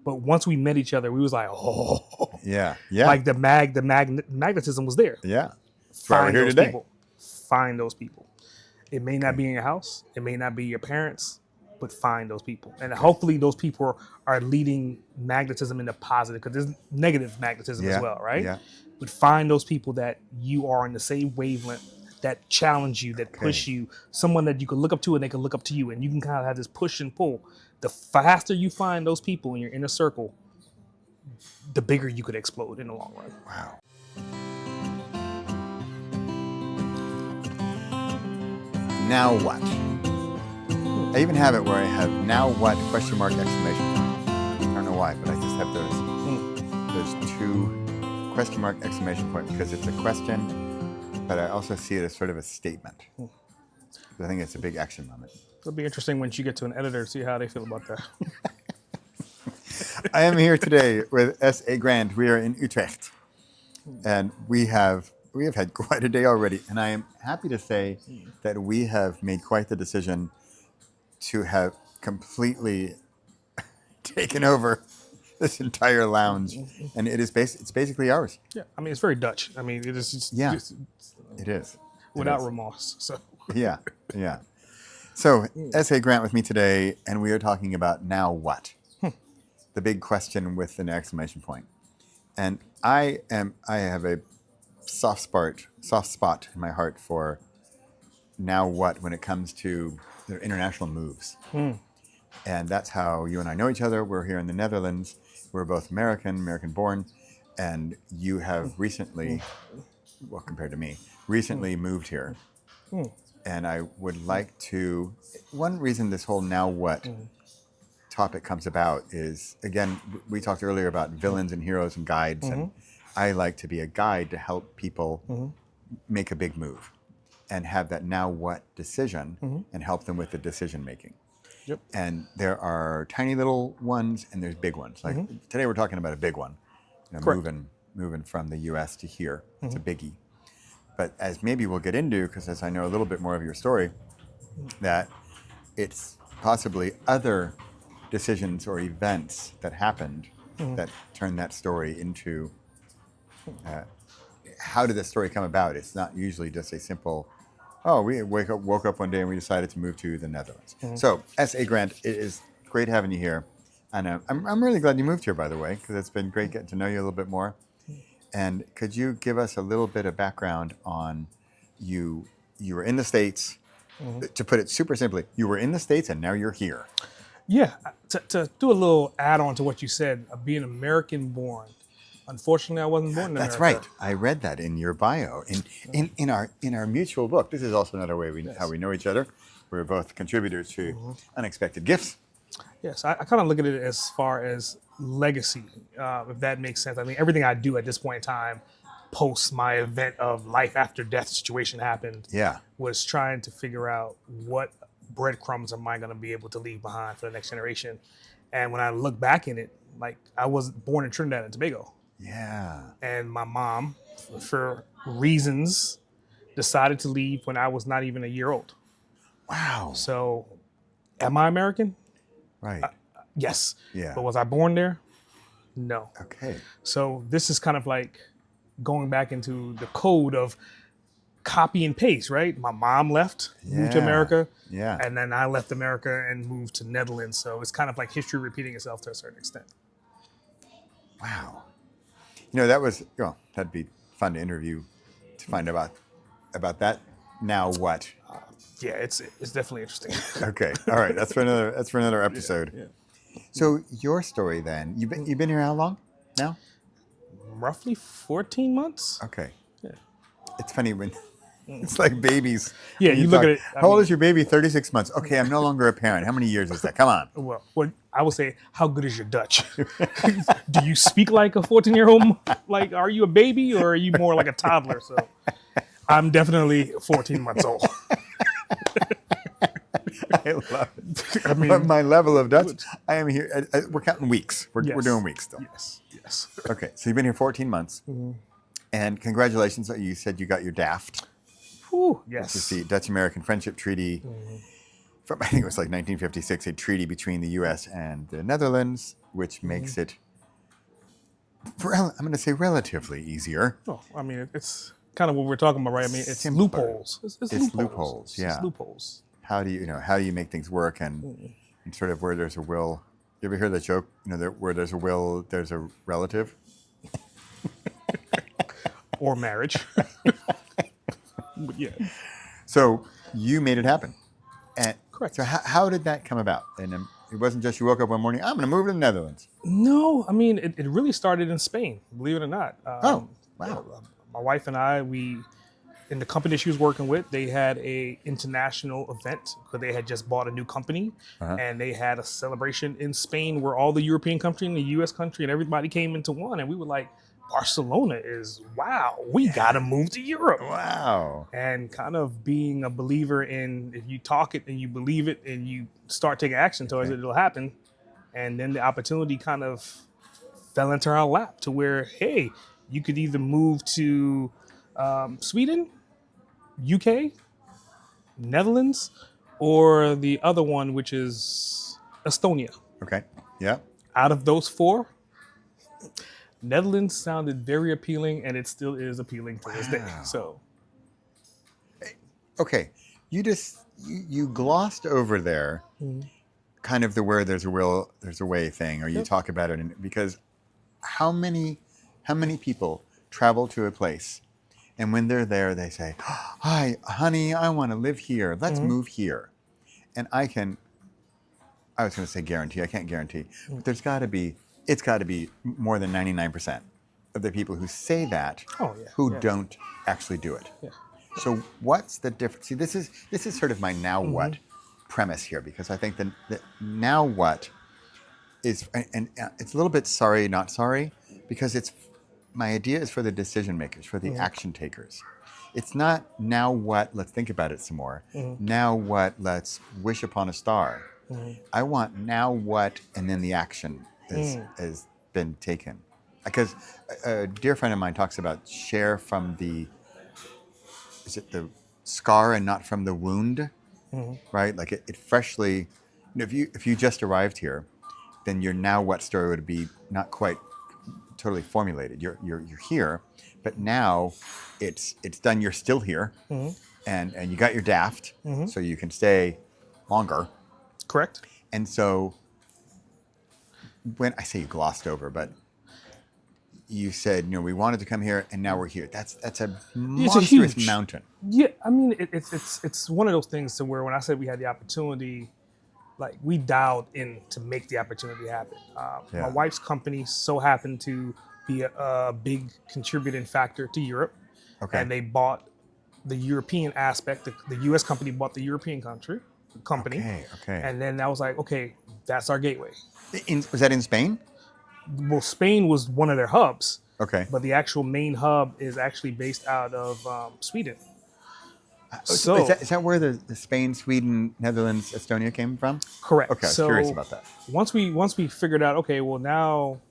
But once we met each other, we was like, oh, Yeah. Yeah. like the magnetism was there. yeah. That's why we're Find here those today. people. Find those people. It may not be in your house. It may not be your parents, but find those people. And hopefully those people are leading magnetism into positive, because there's negative magnetism as well, right? Yeah. But find those people that you are in the same wavelength, that challenge you, that push you, someone that you can look up to and they can look up to you. And you can kind of have this push and pull. The faster you find those people in your inner circle, the bigger you could explode in the long run. Wow. Now what? I even have it where I have now what question mark exclamation point. I don't know why, but I just have those two question mark exclamation point because it's a question, but I also see it as sort of a statement. I think it's a big action moment. It'll be interesting when you get to an editor to see how they feel about that. I am here today with S.A. Grant. We are in Utrecht, and we have had quite a day already. And I am happy to say that we have made quite the decision to have completely taken over this entire lounge, and it's basically ours. Yeah, I mean, it's very Dutch. I mean, it is just, It is. Without remorse. So Yeah. So S.A. Grant with me today, and we are talking about now what? The big question with an exclamation point. And I have a soft spot in my heart for now what when it comes to the international moves. And that's how you and I know each other. We're here in the Netherlands. We're both American born, and you have recently, well, compared to me, recently moved here. And I would like to, one reason this whole now what topic comes about is, again, we talked earlier about villains and heroes and guides, and I like to be a guide to help people make a big move and have that now what decision and help them with the decision making. Yep. And there are tiny little ones and there's big ones. Like today we're talking about a big one, moving from the US to here. It's a biggie. But as maybe we'll get into, because as I know a little bit more of your story, that it's possibly other decisions or events that happened that turned that story into how did this story come about? It's not usually just a simple, oh, we woke up one day and we decided to move to the Netherlands. So S.A. Grant, it is great having you here. And I'm really glad you moved here, by the way, because it's been great getting to know you a little bit more. And could you give us a little bit of background on you were in the States, to put it super simply, you were in the States and now you're here. yeah, to do a little add-on to what you said, being American born. Unfortunately, I wasn't born in America. That's right. I read that in your bio, in our mutual book. This is also another way how we know each other. We're both contributors to Unexpected Gifts. Yes, I kind of look at it as far as legacy, if that makes sense. I mean, everything I do at this point in time, post my event of life after death situation happened, was trying to figure out what breadcrumbs am I going to be able to leave behind for the next generation. And when I look back in it, like I was born in Trinidad and Tobago. Yeah. And my mom, for reasons, decided to leave when I was not even a year old. Wow. So, am I American? Right. Yes. Yeah. But was I born there? No. Okay. So this is kind of like going back into the code of copy and paste, right? My mom left, moved to America. Yeah. And then I left America and moved to Netherlands. So it's kind of like history repeating itself to a certain extent. Wow. That'd be fun to interview to find about that. Now what? Yeah, it's definitely interesting. Okay. All right. That's for another episode. Yeah. So your story then, you've been here how long now? Roughly 14 months. Okay. Yeah. It's funny when it's like babies. Yeah, you look at it. How old is your baby? 36 months. Okay, I'm no longer a parent. How many years is that? Come on. Well, I would say, how good is your Dutch? Do you speak like a 14-year-old? Like, are you a baby or are you more like a toddler? So I'm definitely 14 months old. I love it. I mean, my level of Dutch, I am here. We're counting weeks. We're doing weeks still. Yes. Okay, so you've been here 14 months. And congratulations, you said you got your DAFT. Ooh, yes. Which is the Dutch-American Friendship Treaty from, I think it was like 1956, a treaty between the U.S. and the Netherlands. which makes it, I'm going to say, relatively easier. Oh, I mean, it's kind of what we're talking about, right? I mean, it's Simpler. loopholes. It's loopholes. Yeah. It's loopholes. How do you make things work, and sort of where there's a will. You ever hear the joke? Where there's a will, there's a relative. Or marriage. But yeah. So you made it happen. And Correct. So how did that come about? And it wasn't just you woke up one morning, I'm going to move to the Netherlands. No, I mean, it really started in Spain, believe it or not. Oh, wow. My wife and I, in the company she was working with, they had a international event because they had just bought a new company, and they had a celebration in Spain where all the European country and the U.S. country and everybody came into one, and we were like, Barcelona is, wow, we got to move to Europe. Wow. And kind of being a believer in, if you talk it and you believe it and you start taking action towards it, it'll happen. And then the opportunity kind of fell into our lap to where, hey, you could either move to Sweden, UK, Netherlands, or the other one, which is Estonia. Okay. Yeah. Out of those four, Netherlands sounded very appealing, and it still is appealing to this day. So, okay, you glossed over there, kind of the where there's a will, there's a way thing, or you talk about it, because how many people travel to a place, and when they're there, they say, "Hi, honey, I want to live here. Let's move here," and I was going to say guarantee. I can't guarantee, but it's got to be more than 99% of the people who say that who don't actually do it. Yeah. So what's the difference? See, this is sort of my now what premise here, because I think that now what is, and it's a little bit sorry, not sorry, because my idea is for the decision makers, for the action takers. It's not now what, let's think about it some more. Now what, let's wish upon a star. I want now what, and then the action has been taken. Because a dear friend of mine talks about share from is it the scar and not from the wound, right? Like it freshly, if you just arrived here, then your now what story would be not quite totally formulated. You're here, but now it's done. You're still here, and you got your daft, so you can stay longer. Correct. And so, when I say you glossed over, but you said, we wanted to come here, and now we're here. That's a monstrous mountain. Yeah, I mean, it's one of those things to where when I said we had the opportunity, like we dialed in to make the opportunity happen. My wife's company so happened to be a big contributing factor to Europe, and they bought the European aspect. The U.S. company bought the European company. Okay. And then I was like, okay, that's our gateway. Was that in Spain? Well, Spain was one of their hubs. Okay. But the actual main hub is actually based out of Sweden. So is that where the Spain, Sweden, Netherlands, Estonia came from? Correct. Okay, I was curious about that. Once we figured out, okay, well now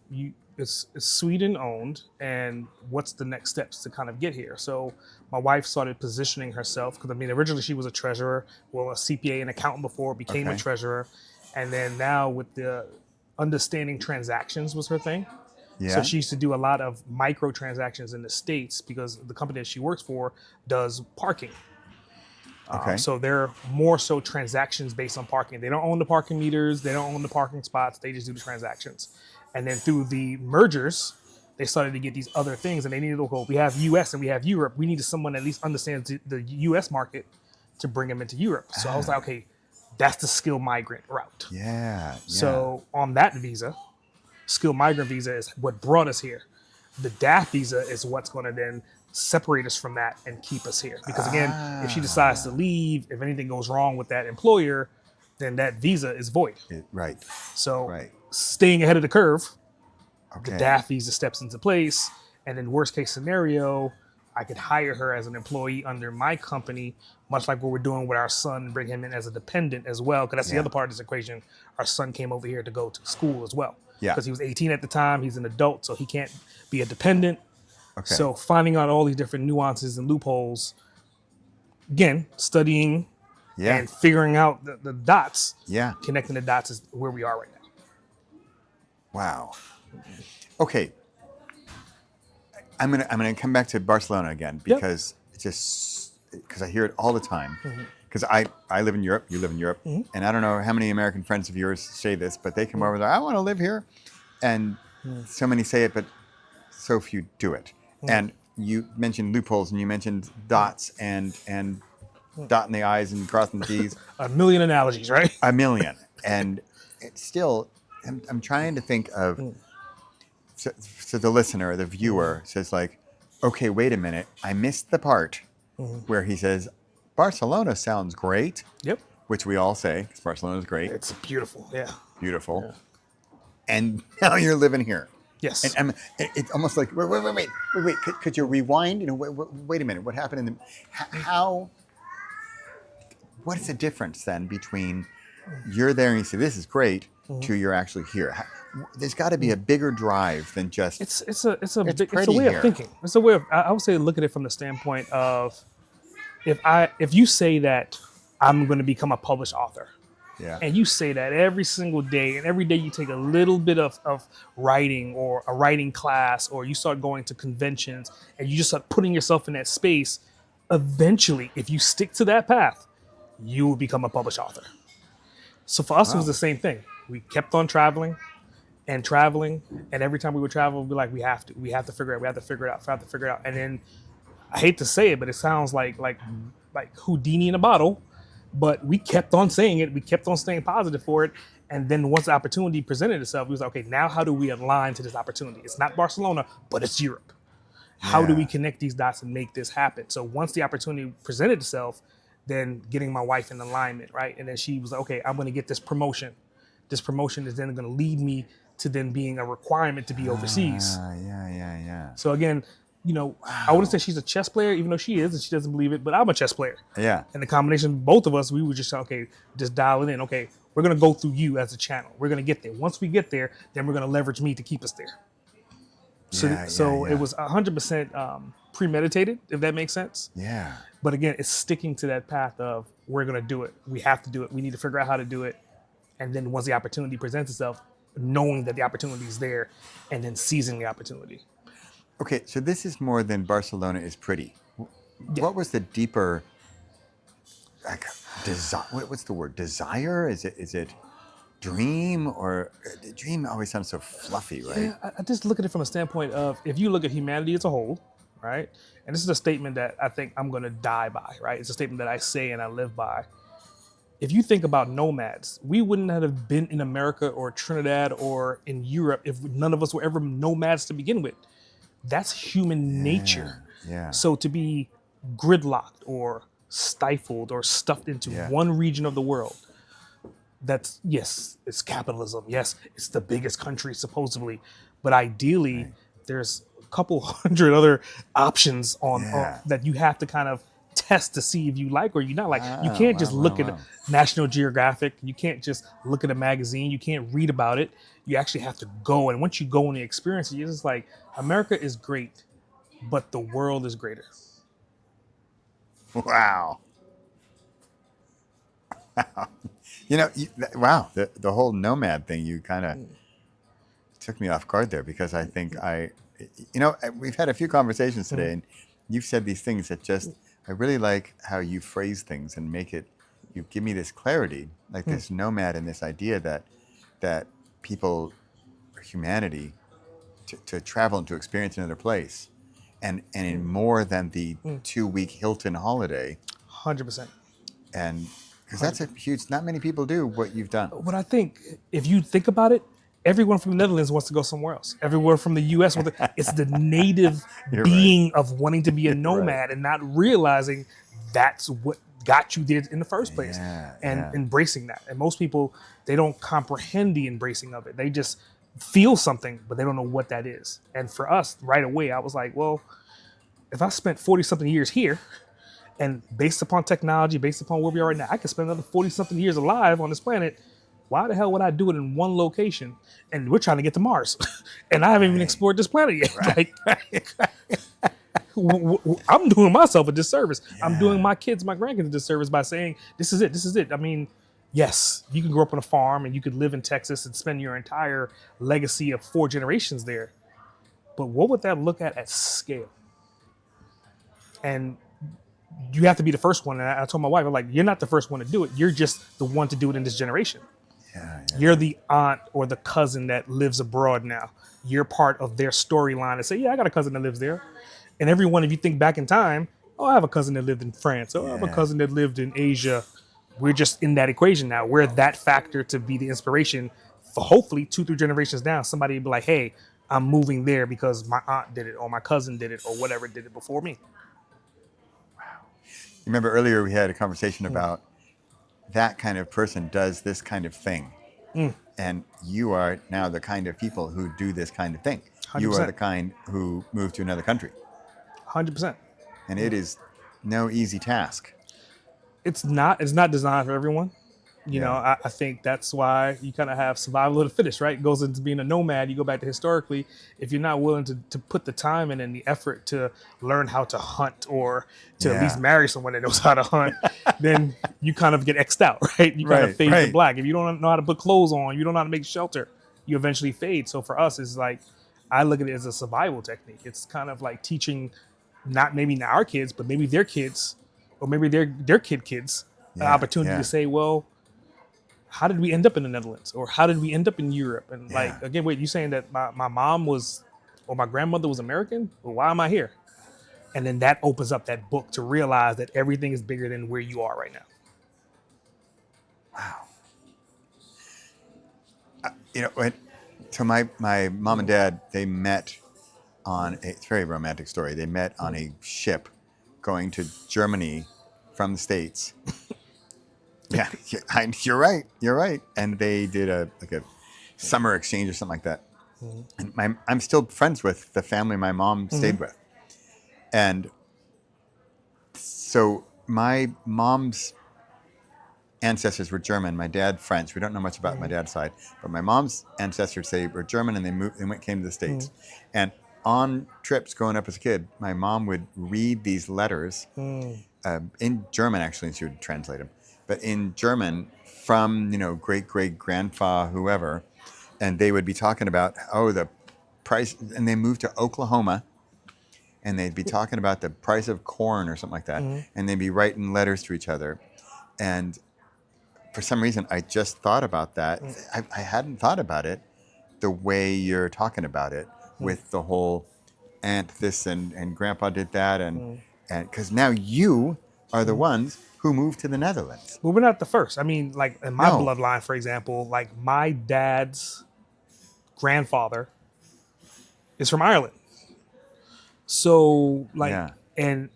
it's Sweden owned, and what's the next steps to kind of get here? So my wife started positioning herself, because I mean originally she was a treasurer, a CPA and accountant before, became a treasurer, and then now with the understanding transactions was her thing. Yeah. So she used to do a lot of micro transactions in the States because the company that she works for does parking. So they're more so transactions based on parking. They don't own the parking meters. They don't own the parking spots. They just do the transactions. And then through the mergers, they started to get these other things, and they needed to go, we have US and we have Europe. We needed someone that at least understands the US market to bring them into Europe. So I was like, okay, that's the skilled migrant route. Yeah. So on that visa, skilled migrant visa is what brought us here. The DAF visa is what's going to then separate us from that and keep us here. Because again, if she decides to leave, if anything goes wrong with that employer, then that visa is void. Right. So staying ahead of the curve, the DAF visa steps into place. And in worst case scenario, I could hire her as an employee under my company, much like what we're doing with our son, and bring him in as a dependent as well. Because that's the other part of this equation. Our son came over here to go to school as well. Yeah. Because he was 18 at the time. He's an adult, so he can't be a dependent. Okay. So finding out all these different nuances and loopholes, again, studying and figuring out the dots, connecting the dots is where we are right now. Wow. Okay. I'm gonna come back to Barcelona again because because I hear it all the time. Because I live in Europe, you live in Europe, and I don't know how many American friends of yours say this, but they come over and they're, I want to live here, and so many say it, but so few do it. And you mentioned loopholes, and you mentioned dots and dotting the I's and crossing the T's. A million analogies, right? A million, and it's still. I'm trying to think of. So the listener, the viewer says like, okay, wait a minute. I missed the part where he says, Barcelona sounds great. Yep. Which we all say, because Barcelona is great. It's beautiful. Yeah. Beautiful. Yeah. And now you're living here. Yes. And it's almost like, wait. Could you rewind? Wait a minute. What happened in the, how, what is the difference then between you're there and you say, this is great, to you're actually here? There's got to be a bigger drive than just it's a way of thinking. It's a way of, I would say, look at it from the standpoint of if you say that I'm going to become a published author, and you say that every single day, and every day you take a little bit of writing or a writing class, or you start going to conventions and you just start putting yourself in that space, eventually, if you stick to that path, you will become a published author. So for us, it was the same thing. We kept on traveling, and every time we would travel, we'd be like, we have to figure it out. And then, I hate to say it, but it sounds like Houdini in a bottle, but we kept on saying it. We kept on staying positive for it. And then once the opportunity presented itself, we was like, okay, now how do we align to this opportunity? It's not Barcelona, but it's Europe. How do we connect these dots and make this happen? So once the opportunity presented itself, then getting my wife in alignment, right? And then she was like, okay, I'm going to get this promotion. This promotion is then going to lead me to then being a requirement to be overseas. Yeah. So again, I wouldn't say she's a chess player, even though she is, and she doesn't believe it, but I'm a chess player. Yeah. And the combination of both of us, we would just say, okay, just dial it in. Okay, we're going to go through you as a channel. We're going to get there. Once we get there, then we're going to leverage me to keep us there. So it was 100% premeditated, if that makes sense. Yeah. But again, it's sticking to that path of we're going to do it. We have to do it. We need to figure out how to do it. And then once the opportunity presents itself, knowing that the opportunity is there and then seizing the opportunity. Okay, so this is more than Barcelona is pretty. What was the deeper, desire? What's the word? Desire? Is it dream? Or dream always sounds so fluffy, right? Yeah, I just look at it from a standpoint of if you look at humanity as a whole, right? And this is a statement that I think I'm going to die by, right? It's a statement that I say and I live by. If you think about nomads, we wouldn't have been in America or Trinidad or in Europe if none of us were ever nomads to begin with. That's human nature. Yeah. So to be gridlocked or stifled or stuffed into one region of the world, yes, it's capitalism. Yes, it's the biggest country supposedly, but ideally there's a couple hundred other options on that you have to kind of test to see if you like or you not like. You can't just look at National Geographic. You can't just look at a magazine. You can't read about it. You actually have to go. And once you go and you experience it, you're just like, America is great, but the world is greater. Wow. The whole nomad thing, you kind of took me off guard there because I think we've had a few conversations today and you've said these things that just, I really like how you phrase things and you give me this clarity, like this nomad and this idea that people, humanity, to travel and to experience another place, and in more than the 2-week Hilton holiday. 100%. And because that's a huge, not many people do what you've done. But I think if you think about it, everyone from the Netherlands wants to go somewhere else. Everyone from the U.S. it's the native being of wanting to be a nomad and not realizing that's what got you there in the first place and embracing that. And most people, they don't comprehend the embracing of it. They just feel something, but they don't know what that is. And for us, right away, I was like, well, if I spent 40-something years here, and based upon technology, based upon where we are right now, I could spend another 40-something years alive on this planet. Why the hell would I do it in one location? And we're trying to get to Mars. And I haven't even explored this planet yet. I'm doing myself a disservice. I'm doing my kids, my grandkids a disservice by saying, this is it. I mean, Yes, you can grow up on a farm and you could live in Texas and spend your entire legacy of 4 generations there. But what would that look at scale? And you have to be the first one. And I told my wife, I'm like, you're not the first one to do it. You're just the one to do it in this generation. You're the aunt or the cousin that lives abroad now. You're part of their storyline and say, yeah, I got a cousin that lives there. And everyone, if you think back in time, oh, I have a cousin that lived in France. Oh, I have a cousin that lived in Asia. We're just in that equation now. We're that factor to be the inspiration for hopefully 2-3 generations down. Somebody will be like, hey, I'm moving there because my aunt did it or my cousin did it or whatever did it before me. You remember earlier we had a conversation about that kind of person does this kind of thing. And you are now the kind of people who do this kind of thing. 100%. You are the kind who move to another country. 100%. And it is no easy task. It's not designed for everyone. You know, I think that's why you kind of have survival of the fittest, right? It goes into being a nomad. You go back to historically, if you're not willing to put the time in and the effort to learn how to hunt or to at least marry someone that knows how to hunt, then you kind of get X'd out, right? You kind of fade to black. If you don't know how to put clothes on, you don't know how to make shelter, you eventually fade. So for us, it's like, I look at it as a survival technique. It's kind of like teaching not our kids, but maybe their kids or maybe their kids an opportunity to say, well, how did we end up in the Netherlands? Or how did we end up in Europe? And like, again, wait, you saying that my mom was, or my grandmother was American? Well, why am I here? And then that opens up that book to realize that everything is bigger than where you are right now. Wow. You know, so my mom and dad, they met on it's a very romantic story. They met on a ship going to Germany from the States. Yeah, you're right. You're right. And they did a summer exchange or something like that. And I'm still friends with the family my mom stayed with. And so my mom's ancestors were German. My dad French. We don't know much about my dad's side, but my mom's ancestors were German, and they came to the States. And on trips growing up as a kid, my mom would read these letters in German. Actually, she would translate them. But in German from, great-great-grandpa, whoever, and they would be talking about, the price, and they moved to Oklahoma, and they'd be talking about the price of corn or something like that, and they'd be writing letters to each other. And for some reason, I just thought about that. I hadn't thought about it the way you're talking about it with the whole aunt this and grandpa did that, and because now you are the ones who moved to the Netherlands. Well, we're not the first. I mean, like in my bloodline, for example, like my dad's grandfather is from Ireland. So, and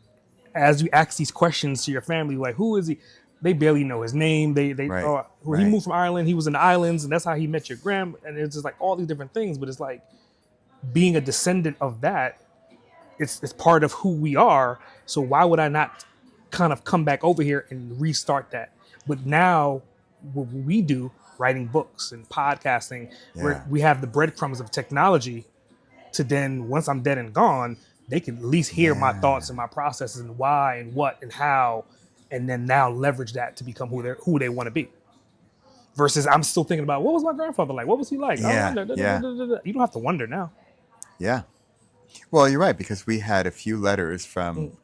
as you ask these questions to your family, like, who is he? They barely know his name. He moved from Ireland. He was in the islands, and that's how he met your grandma. And it's just like all these different things. But it's like being a descendant of that. It's part of who we are. So why would I not kind of come back over here and restart that? But now what we do, writing books and podcasting, where we have the breadcrumbs of technology to then, once I'm dead and gone, they can at least hear my thoughts and my processes and why and what and how, and then now leverage that to become who they want to be. Versus I'm still thinking about, what was my grandfather like? What was he like? You don't have to wonder now. Yeah. Well, you're right, because we had a few letters from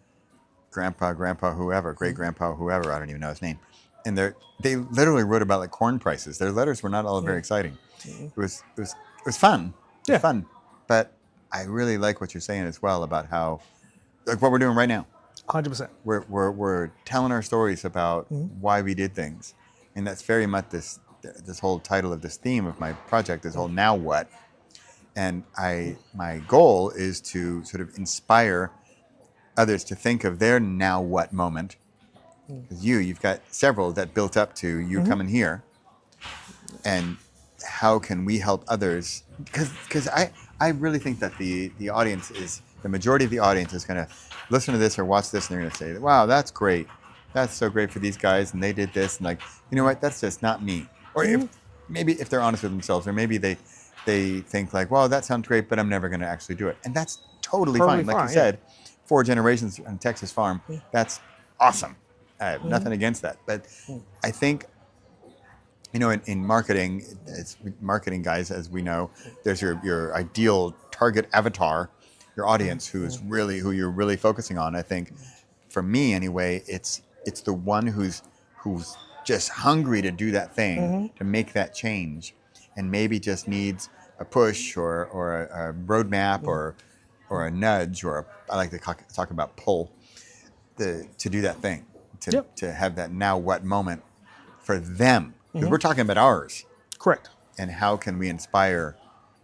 grandpa, whoever, great-grandpa, whoever, I don't even know his name. And they literally wrote about like corn prices. Their letters were not all very exciting. It was fun. It was fun. But I really like what you're saying as well about how, like what we're doing right now. 100%. We're telling our stories about why we did things. And that's very much this whole title of this theme of my project, this whole now what. And my goal is to sort of inspire others to think of their now what moment. Because you've got several that built up to you coming here. And how can we help others? Because I really think that the audience is, the majority of the audience is going to listen to this or watch this and they're going to say, wow, that's great. That's so great for these guys. And they did this. And like, you know what? That's just not me. Or if they're honest with themselves, or maybe they think like, well, that sounds great, but I'm never going to actually do it. And that's totally fine. Like you said, 4 generations on a Texas farm. That's awesome. I have nothing against that. But I think In marketing, it's marketing guys, as we know, there's your ideal target avatar, your audience who you're really focusing on. I think for me anyway, it's the one who's just hungry to do that thing, to make that change, and maybe just needs a push or a roadmap or a nudge I like to talk about pull to do that thing, to have that now what moment for them, because we're talking about ours. Correct. And how can we inspire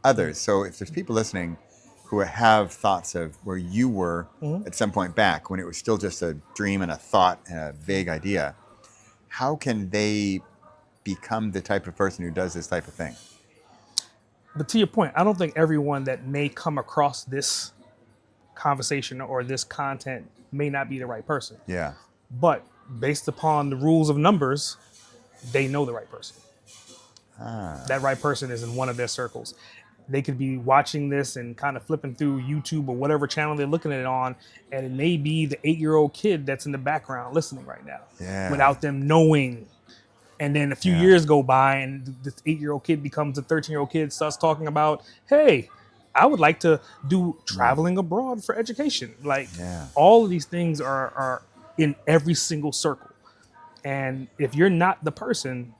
others? So if there's people listening who have thoughts of where you were at some point back when it was still just a dream and a thought and a vague idea, how can they become the type of person who does this type of thing? But to your point, I don't think everyone that may come across this conversation or this content may not be the right person. Yeah. But based upon the rules of numbers, they know the right person. That right person is in one of their circles. They could be watching this and kind of flipping through YouTube or whatever channel they're looking at it on, and it may be the 8-year-old kid that's in the background listening right now, without them knowing. And then a few years go by, and this 8-year-old kid becomes a 13-year-old kid, starts talking about, hey, I would like to do traveling abroad for education. Like, all of these things are in every single circle. And if you're not the person,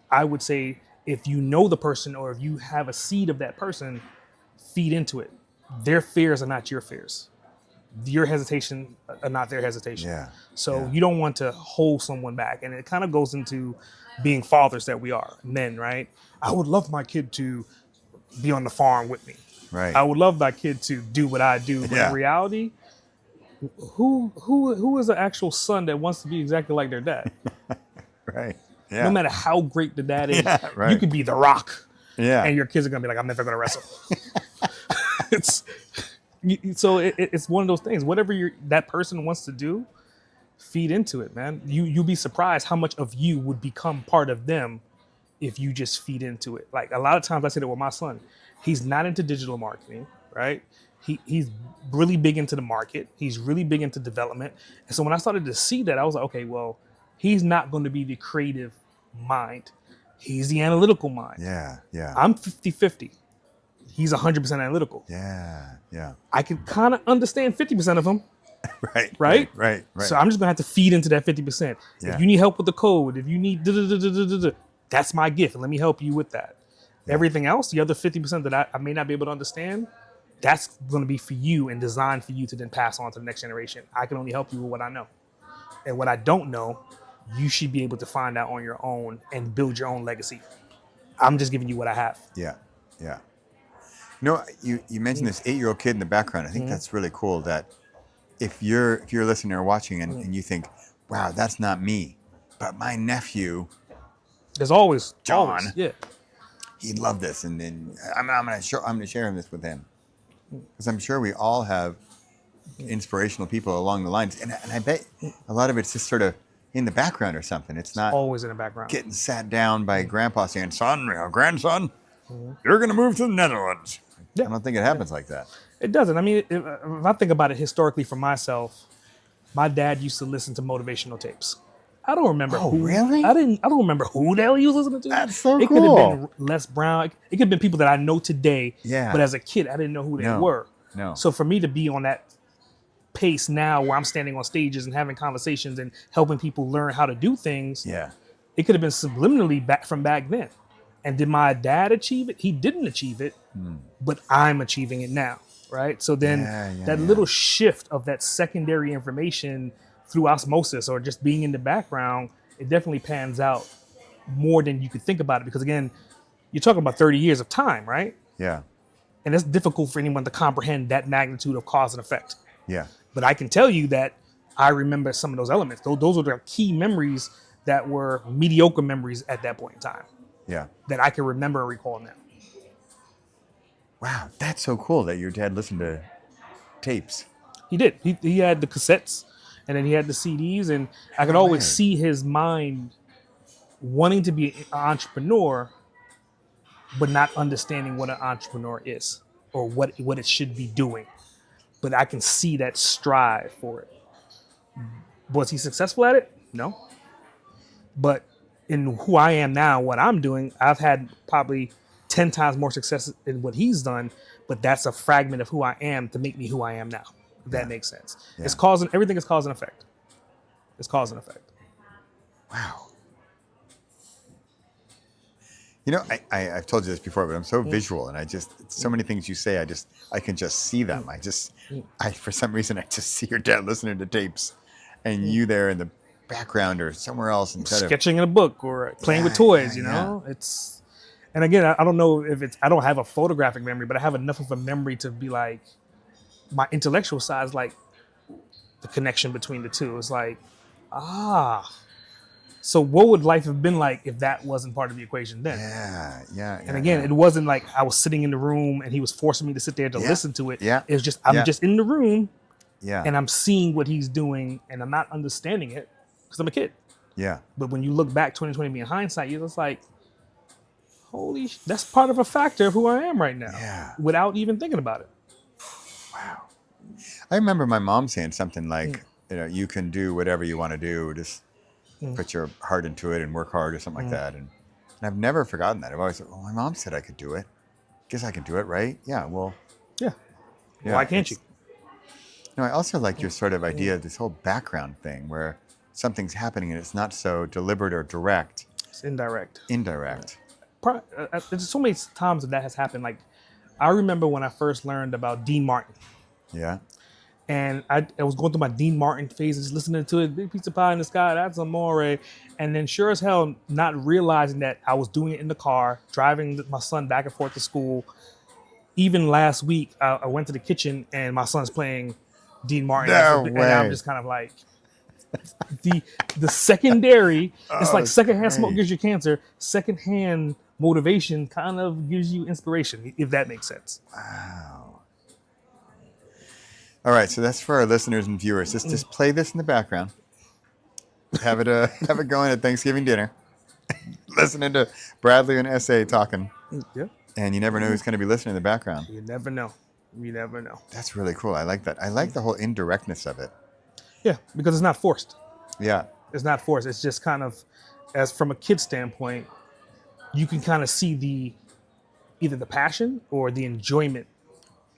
I would say, if you know the person or if you have a seed of that person, feed into it. Their fears are not your fears. Your hesitation are not their hesitation. So you don't want to hold someone back. And it kind of goes into being fathers that we are, men, right? I would love my kid to be on the farm with me. Right. I would love my kid to do what I do. But in reality, who is the actual son that wants to be exactly like their dad? Right. Yeah. No matter how great the dad is, you could be the Rock. And your kids are going to be like, I'm never going to wrestle. It's one of those things. Whatever that person wants to do, feed into it, man. You'll be surprised how much of you would become part of them if you just feed into it. Like, a lot of times I say that with my son. He's not into digital marketing, right? He's really big into the market. He's really big into development. And so when I started to see that, I was like, okay, well, he's not going to be the creative mind. He's the analytical mind. Yeah. I'm 50-50. He's 100% analytical. Yeah. I can kind of understand 50% of him. Right. So I'm just going to have to feed into that 50%. If you need help with the code, if you need that's my gift. And let me help you with that. Everything else, the other 50% that I may not be able to understand, that's going to be for you and designed for you to then pass on to the next generation. I can only help you with what I know. And what I don't know, you should be able to find out on your own and build your own legacy. I'm just giving you what I have. Yeah. You mentioned this 8-year-old kid in the background. I think that's really cool that if you're listening or watching and you think, wow, that's not me, but my nephew, there's always John, he'd love this, and then I'm going to share this with him, because I'm sure we all have inspirational people along the lines, and I bet a lot of it's just sort of in the background or something. It's not always in the background. Getting sat down by grandpa saying, son, grandson, you're going to move to the Netherlands. I don't think it happens like that. It doesn't. I mean, if I think about it historically for myself, my dad used to listen to motivational tapes. I don't remember who. Really? I don't remember who the hell he was listening to. That's so cool. It could have been Les Brown. It could have been people that I know today. Yeah. But as a kid, I didn't know who they were. No. So for me to be on that pace now, where I'm standing on stages and having conversations and helping people learn how to do things, it could have been subliminally back then. And did my dad achieve it? He didn't achieve it, but I'm achieving it now, right? So then that little shift of that secondary information through osmosis or just being in the background, it definitely pans out more than you could think about it. Because again, you're talking about 30 years of time, right? Yeah. And it's difficult for anyone to comprehend that magnitude of cause and effect. Yeah. But I can tell you that I remember some of those elements. Those are the key memories that were mediocre memories at that point in time. Yeah. That I can remember and recall now. Wow, that's so cool that your dad listened to tapes. He did. He had the cassettes, and then he had the CDs, and I could always see his mind wanting to be an entrepreneur, but not understanding what an entrepreneur is or what it should be doing. But I can see that strive for it. Was he successful at it? No. But in who I am now, what I'm doing, I've had probably 10 times more success in what he's done, but that's a fragment of who I am to make me who I am now. If that makes sense. Yeah. It's causing, everything is cause and effect. It's cause and effect. Wow. You know, I've told you this before, but I'm so visual, and so many things you say, I can just see them. For some reason, I just see your dad listening to tapes, and you there in the background or somewhere else instead sketching in a book or playing with toys. You know, it's. And again, I don't know if it's. I don't have a photographic memory, but I have enough of a memory to be like, my intellectual side is like the connection between the two. It's like, so what would life have been like if that wasn't part of the equation then? Yeah. And again, it wasn't like I was sitting in the room and he was forcing me to sit there to listen to it. Yeah. It was just, I'm just in the room and I'm seeing what he's doing and I'm not understanding it because I'm a kid. Yeah. But when you look back 2020 me in hindsight, you're just like, holy, that's part of a factor of who I am right now without even thinking about it. Wow. I remember my mom saying something like, you can do whatever you want to do. Just put your heart into it and work hard or something like that. And I've never forgotten that. I've always said, my mom said I could do it. Guess I can do it, right? Yeah, well. Yeah. Why can't you? I also like your sort of idea of this whole background thing where something's happening and it's not so deliberate or direct. It's indirect. There's so many times that has happened. Like, I remember when I first learned about Dean Martin. Yeah. And I was going through my Dean Martin phases, listening to it, big pizza pie in the sky, that's amore. And then sure as hell, not realizing that I was doing it in the car, driving my son back and forth to school. Even last week, I went to the kitchen and my son's playing Dean Martin. And I'm just kind of like, the secondary, it's like secondhand smoke gives you cancer. Secondhand motivation kind of gives you inspiration, if that makes sense. Wow. All right, so that's for our listeners and viewers. Just play this in the background. Have it going at Thanksgiving dinner. Listening to Bradley and SA talking. Yeah. And you never know who's going to be listening in the background. You never know. That's really cool. I like that. I like the whole indirectness of it. Yeah, because it's not forced. Yeah. It's not forced. It's just kind of, as from a kid standpoint, you can kind of see either the passion or the enjoyment.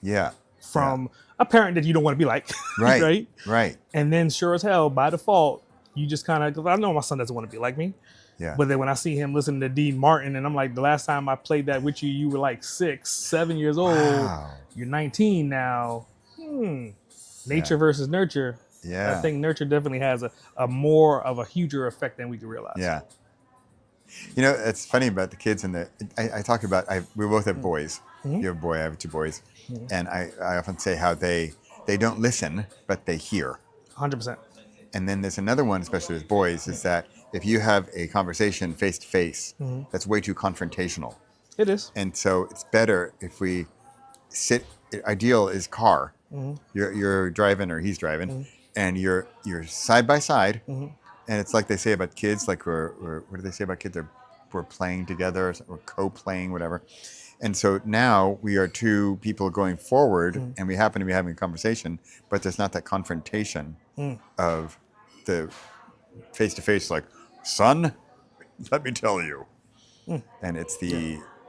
Yeah. From a parent that you don't want to be like. Right. Right. And then sure as hell, by default, you just kind of, I know my son doesn't want to be like me. Yeah. But then when I see him listening to Dean Martin, and I'm like, the last time I played that with you, you were like 6, 7 years old. Wow. You're 19 now. Nature versus nurture. Yeah. I think nurture definitely has a more of a huger effect than we can realize. Yeah. It's funny about the kids and I talk about, we both have boys. You have a boy, I have 2 boys. And I often say how they don't listen, but they hear. 100%. And then there's another one, especially with boys, is that if you have a conversation face to face, that's way too confrontational. It is. And so it's better if we sit, ideal is car. You're driving or he's driving, and you're side by side. And it's like they say about kids, like what do they say about kids? We're playing together, or co-playing, whatever. And so now we are 2 people going forward, and we happen to be having a conversation, but there's not that confrontation of the face-to-face, like, son, let me tell you. And it's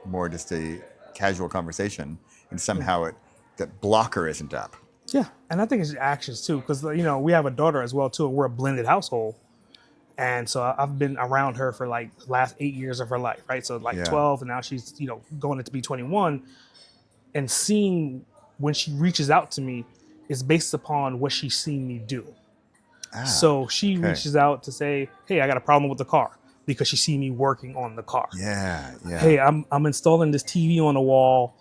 more just a casual conversation, and somehow that blocker isn't up. Yeah, and I think it's actions, too, because, we have a daughter as well, too, and we're a blended household. And so I've been around her for like the last 8 years of her life, right? So 12, and now she's, going to be 21. And seeing when she reaches out to me is based upon what she's seen me do. So she reaches out to say, hey, I got a problem with the car because she see me working on the car. Yeah. Hey, I'm installing this TV on the wall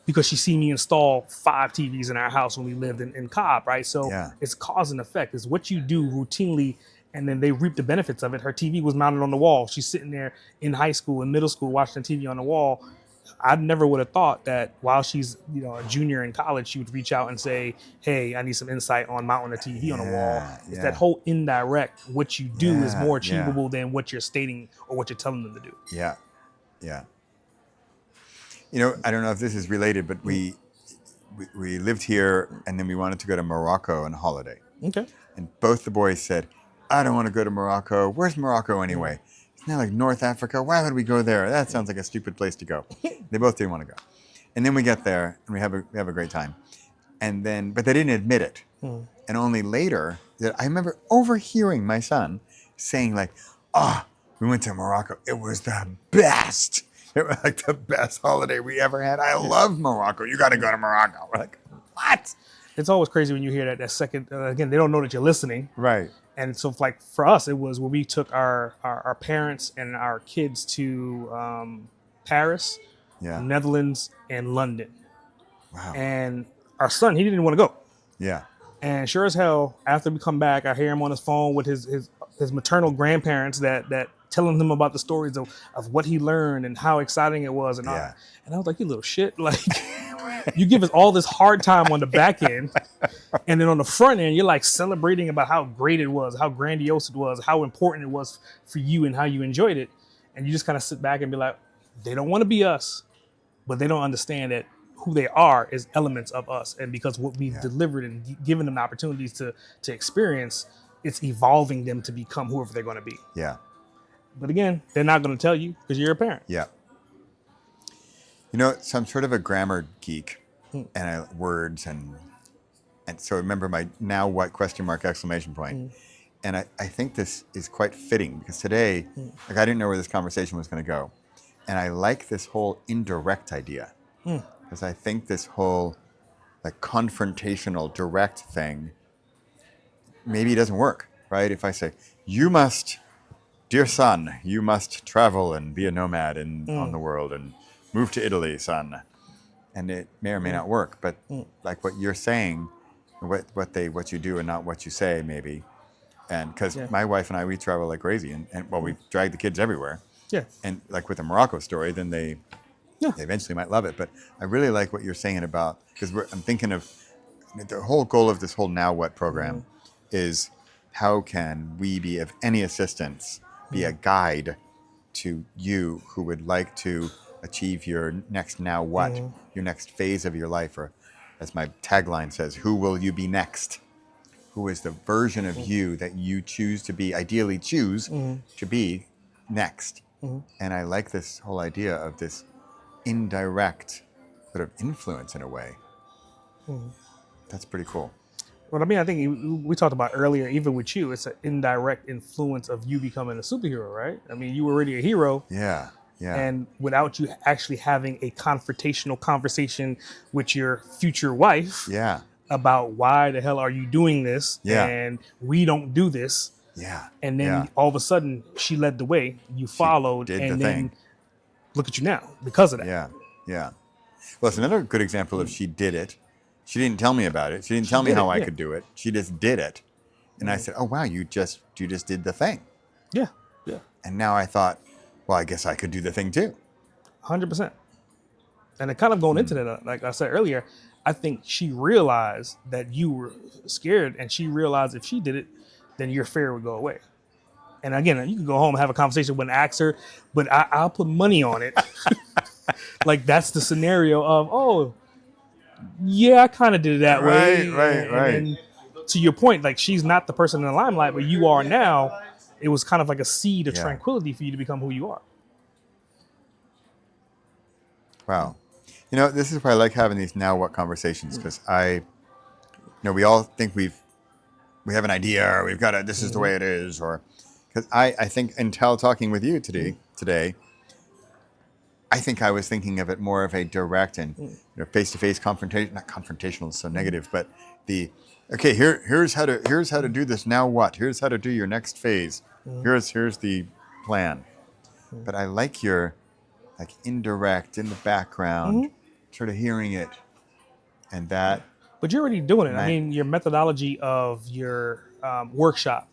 because she see me install 5 TVs in our house when we lived in Cobb, right? So it's cause and effect. It's what you do routinely, and then they reap the benefits of it. Her TV was mounted on the wall. She's sitting there in high school and middle school watching TV on the wall. I never would have thought that while she's a junior in college, she would reach out and say, hey, I need some insight on mounting a TV on the wall. It's that whole indirect, what you do is more achievable than what you're stating or what you're telling them to do. Yeah. I don't know if this is related, but we lived here and then we wanted to go to Morocco on holiday. Okay. And both the boys said, I don't want to go to Morocco. Where's Morocco anyway? they're like, North Africa, why would we go there? That sounds like a stupid place to go. They both didn't want to go. And then we get there and we have a great time. And then, but they didn't admit it. And only later that I remember overhearing my son saying like, oh, we went to Morocco. It was the best. It was like the best holiday we ever had. I love Morocco. You got to go to Morocco. We're like, what? It's always crazy when you hear that second, again, they don't know that you're listening. Right. And so like for us, it was when we took our parents and our kids to Paris, Netherlands, and London. Wow. And our son, he didn't want to go. Yeah. And sure as hell, after we come back, I hear him on his phone with his maternal grandparents that telling him about the stories of what he learned and how exciting it was. And, and I was like, you little shit. Like, you give us all this hard time on the back end. And then on the front end, you're like celebrating about how great it was, how grandiose it was, how important it was for you and how you enjoyed it. And you just kind of sit back and be like, they don't want to be us, but they don't understand that who they are is elements of us. And because what we've delivered and given them opportunities to experience, it's evolving them to become whoever they're going to be. Yeah. But again, they're not going to tell you because you're a parent. Yeah. You know, so I'm sort of a grammar geek and words and so remember my now what ? And I think this is quite fitting because today, like I didn't know where this conversation was going to go. And I like this whole indirect idea because I think this whole like confrontational direct thing, maybe it doesn't work, right? If I say, you must, dear son, you must travel and be a nomad on the world and move to Italy, son. And it may or may not work, but like what you're saying, what you do and not what you say, maybe. And because my wife and I, we travel like crazy and we drag the kids everywhere. Yeah. And like with the Morocco story, then they eventually might love it. But I really like what you're saying about, because I'm thinking of the whole goal of this whole Now What program is how can we be of any assistance, be a guide to you who would like to achieve your next now what, your next phase of your life, or as my tagline says, who will you be next? Who is the version of you that you choose to be, ideally choose to be next? And I like this whole idea of this indirect sort of influence in a way. That's pretty cool. Well, I mean, I think we talked about earlier, even with you, it's an indirect influence of you becoming a superhero, right? I mean, you were already a hero. Yeah. Yeah. And without you actually having a confrontational conversation with your future wife about why the hell are you doing this? And we don't do this. Yeah. And then all of a sudden she led the way, you followed, and then look at you now because of that. Yeah. Yeah. Well, it's another good example of she did it. She didn't tell me about it. She didn't tell me how I could do it. She just did it. And I said, oh, wow, you just did the thing. Yeah. Yeah. And now I thought, well, I guess I could do the thing too. 100%. And it kind of going into that, like I said earlier, I think she realized that you were scared, and she realized if she did it, then your fear would go away. And again, you can go home and have a conversation with an actor, but I'll put money on it. Like that's the scenario of, oh, yeah, I kind of did it that way. Right. And to your point, like she's not the person in the limelight, but you are now. It was kind of like a seed of tranquility for you to become who you are. Wow. You know, this is why I like having these now what conversations, because we all think we have an idea, or we've got this is the way it is, or because I think until talking with you today, I think I was thinking of it more of a direct and face-to-face confrontation, not confrontational, so negative, but here's how to do this. Now what? Here's how to do your next phase. Here's the plan. But I like your indirect in the background, sort of hearing it, and that. But you're already doing it. I mean, your methodology of your workshop,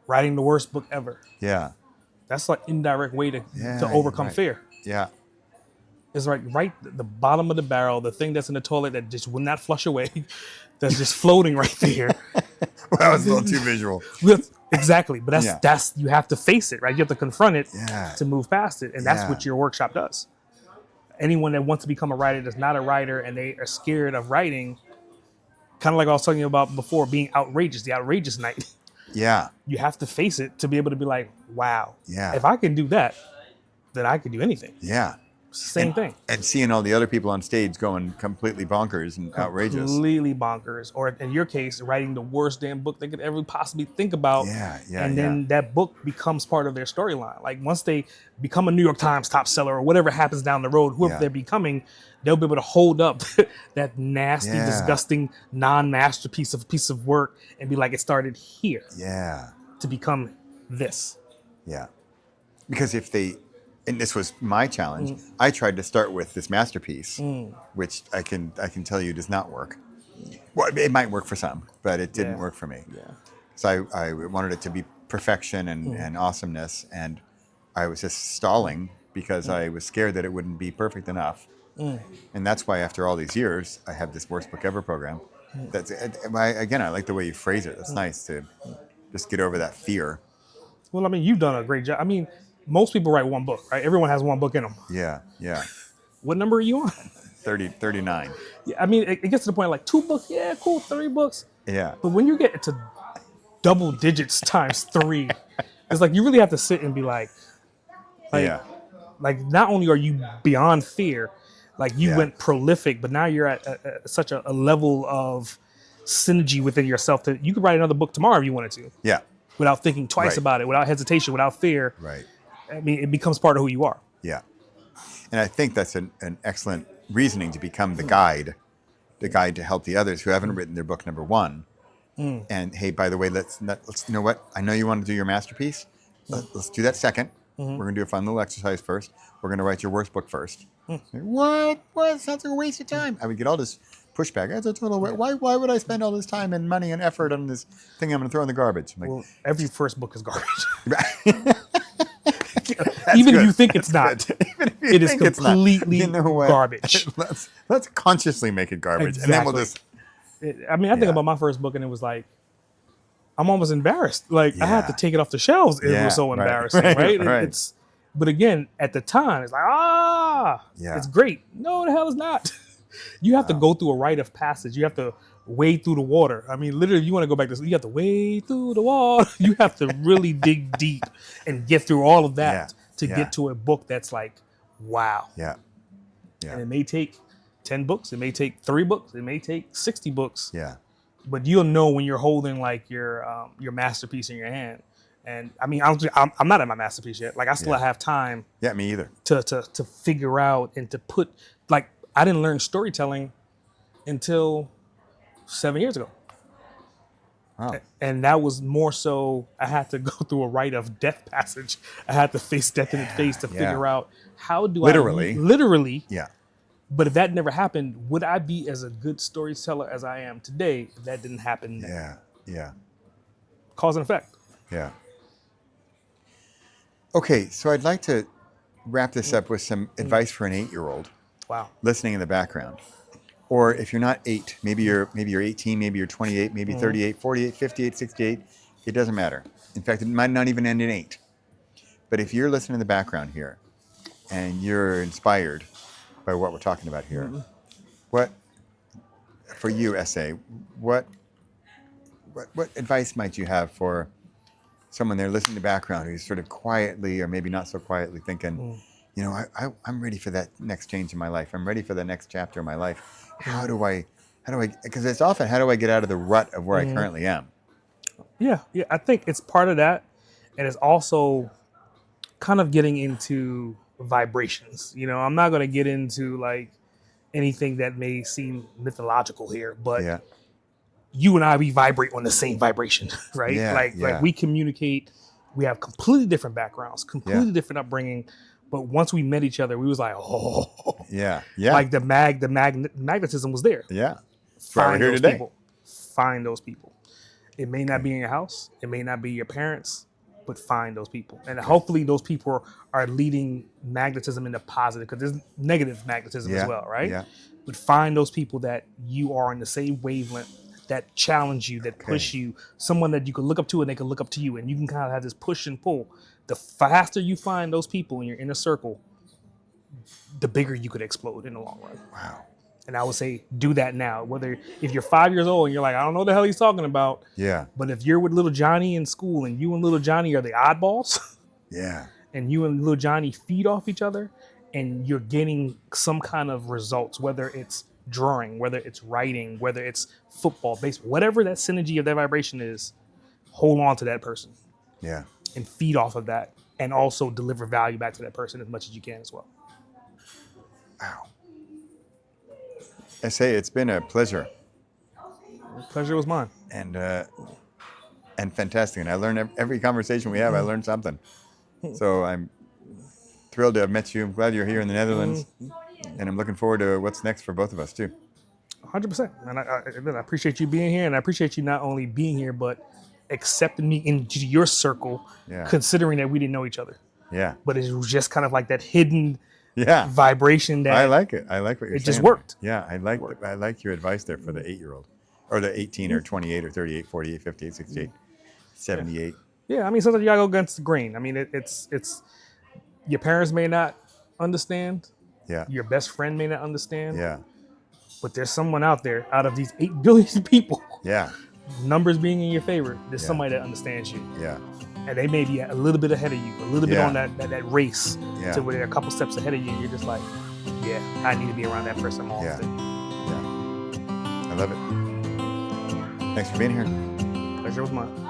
writing the worst book ever. Yeah. That's like indirect way to overcome fear. Yeah. It's like right at the bottom of the barrel, the thing that's in the toilet that just will not flush away, that's just floating right there. Well, that was a little too visual. Exactly. But that's you have to face it, right? You have to confront it to move past it. And that's what your workshop does. Anyone that wants to become a writer that's not a writer and they are scared of writing, kind of like I was talking about before, being outrageous, the outrageous night. Yeah. You have to face it to be able to be like, wow, Yeah. if I can do that, then I can do anything. Yeah. It's the same thing. And seeing all the other people on stage going completely bonkers and outrageous. Completely bonkers. Or in your case, writing the worst damn book they could ever possibly think about. And then that book becomes part of their storyline. Like once they become a New York Times top seller or whatever happens down the road, whoever they're becoming, they'll be able to hold up that nasty, disgusting, non-masterpiece of piece of work and be like, it started here. Yeah. To become this. Yeah. Because if they, and this was my challenge, I tried to start with this masterpiece, which I can tell you does not work. Well, it might work for some, but it didn't work for me. Yeah. So I wanted it to be perfection and awesomeness, and I was just stalling because I was scared that it wouldn't be perfect enough. And that's why after all these years, I have this worst book ever program. That's again, I like the way you phrase it. It's nice to just get over that fear. Well, I mean, you've done a great job. I mean, most people write one book, right? Everyone has one book in them. Yeah, yeah. What number are you on? 39. Yeah, I mean, it gets to the point like 2 books, yeah, cool, 3 books. Yeah. But when you get to double digits times 3, it's like you really have to sit and be like not only are you beyond fear, like you went prolific, but now you're at such a level of synergy within yourself that you could write another book tomorrow if you wanted to. Yeah. Without thinking twice about it, without hesitation, without fear. Right. I mean, it becomes part of who you are. Yeah. And I think that's an excellent reasoning to become the guide to help the others who haven't written their book number 1. And hey, by the way, let's you know what? I know you want to do your masterpiece. Let's do that second. We're going to do a fun little exercise first. We're going to write your worst book first. What? Sounds like a waste of time. I would get all this pushback. That's a total waste. Why would I spend all this time and money and effort on this thing I'm going to throw in the garbage? Like, well, every first book is garbage. Even if you think it's not, it is completely garbage. Let's consciously make it garbage, and then we'll just. I think about my first book, and it was like, I'm almost embarrassed. Like I had to take it off the shelves. It was so embarrassing, right? But again, at the time, it's like, it's great. No, the hell it's not. You have to go through a rite of passage. You have to wade through the water. I mean, literally, if you want to go back to this, you have to wade through the water. You have to really dig deep and get through all of that to get to a book that's like, wow. Yeah. And it may take 10 books. It may take 3 books. It may take 60 books. Yeah. But you'll know when you're holding like your masterpiece in your hand. And I mean, I'm not at my masterpiece yet. Like I still have time. Yeah, me either. To figure out and to put, like, I didn't learn storytelling until 7 years ago. Wow. And that was more so I had to go through a rite of death passage. I had to face death in the face to figure out how do literally. Yeah. But if that never happened, would I be as a good storyteller as I am today if that didn't happen? Yeah. Yeah. Cause and effect. Yeah. Okay, so I'd like to wrap this up with some advice for an 8-year-old. Wow. Listening in the background. Or if you're not 8, maybe you're 18, maybe you're 28, maybe 38, 48, 58, 68. It doesn't matter. In fact, it might not even end in 8. But if you're listening in the background here and you're inspired by what we're talking about here, what, for you, S.A., what advice might you have for someone there listening in the background who's sort of quietly or maybe not so quietly thinking, you know, I'm ready for that next change in my life. I'm ready for the next chapter of my life. How do I, because it's often, how do I get out of the rut of where I currently am? Yeah. I think it's part of that. And it's also kind of getting into vibrations. You know, I'm not going to get into like anything that may seem mythological here, but you and I, we vibrate on the same vibration, right? Like we communicate, we have completely different backgrounds, completely different upbringing. But once we met each other, we was like, like the magnetism was there. Yeah. Find those people. Find those people. It may not be in your house. It may not be your parents, but find those people. And hopefully those people are leading magnetism into positive, because there's negative magnetism as well, right? Yeah. But find those people that you are in the same wavelength, that challenge you, that push you, someone that you can look up to and they can look up to you. And you can kind of have this push and pull. The faster you find those people in your inner circle, the bigger you could explode in the long run. Wow. And I would say do that now. Whether if you're 5 years old and you're like, I don't know what the hell he's talking about. Yeah. But if you're with little Johnny in school and you and little Johnny are the oddballs. Yeah. And you and little Johnny feed off each other and you're getting some kind of results, whether it's drawing, whether it's writing, whether it's football, baseball, whatever that synergy of that vibration is, hold on to that person. Yeah. And feed off of that and also deliver value back to that person as much as you can as well. Wow. SA, it's been a pleasure. The pleasure was mine. And fantastic. And I learned every conversation we have, I learned something. So I'm thrilled to have met you. I'm glad you're here in the Netherlands. And I'm looking forward to what's next for both of us, too. 100%. And I appreciate you being here. And I appreciate you not only being here, but accepting me into your circle, considering that we didn't know each other. Yeah. But it was just kind of like that hidden vibration that I like it. I like what you're saying. It just worked. Yeah, I like your advice there for the 8-year-old. Or the 18 or 28 or 38, 48, 58, 68, 78. Yeah, I mean, sometimes you gotta go against the grain. I mean, it's your parents may not understand. Yeah. Your best friend may not understand. Yeah. But there's someone out there, out of these 8 billion people. Yeah. Numbers being in your favor, there's somebody that understands you. Yeah. And they may be a little bit ahead of you, a little bit on that race to where they're a couple steps ahead of you. And you're just like, yeah, I need to be around that person more often. Yeah. I love it. Thanks for being here. Pleasure was mine.